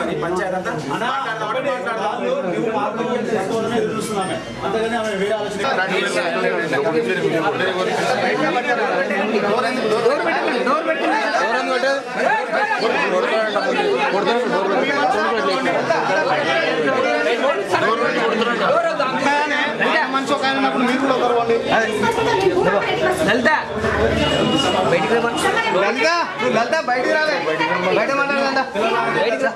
పని పంచాయతీ అంతా మంచి ఒక ఆయన ఉన్నప్పుడు మీరు కూడా కరవండి. లలిత బయటికి లలిత నువ్వు లలిత బయటికి రాలే బయట మాట్లాడాలంట బయటికి రా.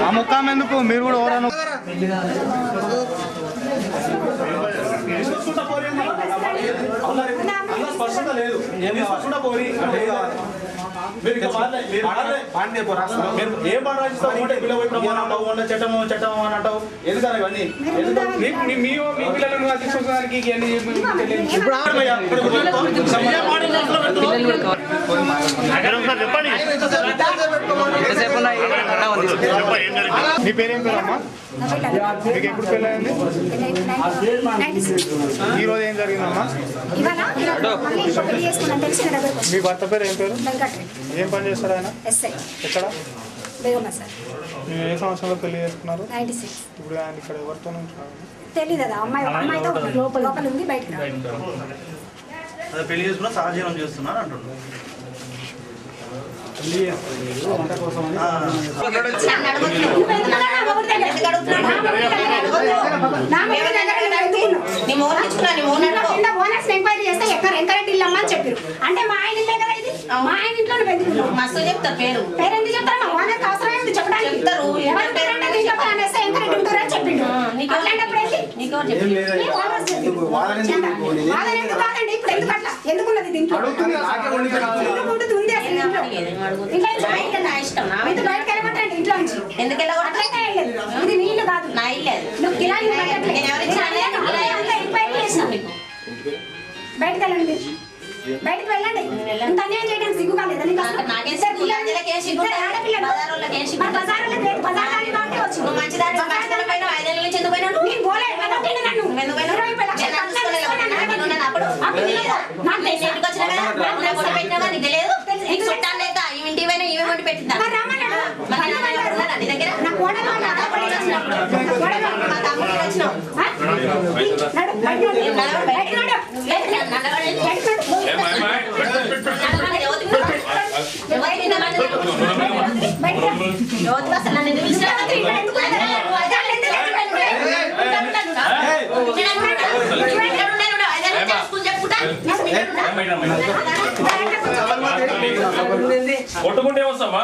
ఆ ముఖం ఎందుకు మీరు కూడా ఎవరన్నా ఏం పాట రాసిస్తావు చట్టం చట్టం అని అంటావు ఎందుకని ఇవన్నీ మీ పిల్లలను తీసుకొచ్చడానికి నీ పేరేం పేరమ్మా? మీకు ఎప్పుడు పెళ్ళయింది? ఈ రోజు ఏం జరిగిందమ్మా? మీ భర్త పేరు ఏం పేరు? ఏం పని చేస్తారు ఆయన? ఎక్కడ? ఏ సంవత్సరంలో పెళ్లి చేసుకున్నారు? ఇప్పుడు ఆయన ఇక్కడ ఎవరితో తెలియదు. అమ్మాయితో లోపల ఉంది బయటకు అదే పెళ్లి చేసుకున్నా సహజీవనం చేస్తున్నారు అంటున్నారు. అంటే మా ఆయన ఇల్లే కదా ఇది, మా ఆయన ఇంట్లో మస్తు చెప్తారు పేరు ఎందుకు చెప్తారు? మా ఓనర్ అవసరం ఏంటి చెప్పడానికి? చెప్తారు చెప్పిండు. అట్లాంటప్పుడు కాదండి ఇప్పుడు ఎందుకు అట్లా ఎందుకున్నది దీంట్లో బయటకు వెళ్ళమంటారండి ఇంట్లో నుంచి. ఎందుకు ఇది నీళ్ళు కాదు నా ఇల్లు బయటకు వెళ్ళండి బయటకు వెళ్ళండి. ఇంత అన్యాయం చేయడానికి సిగ్గు కాలేదు. కొట్టుకుంటే వస్తామా?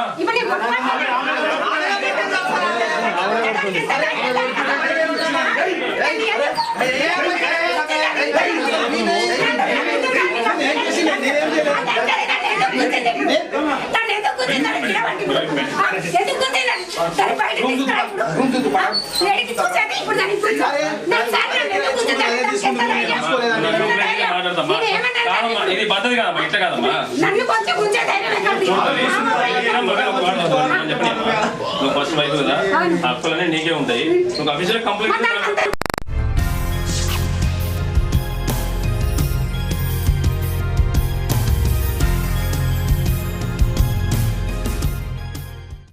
ఇది పద్ధతి కదమ్మా, ఇట్లా కదమ్మా. నువ్వు ఫస్ట్ వైపు కదా, హక్కులనే నీకే ఉంటాయి. నువ్వు అఫీషియల్ కంప్లైంట్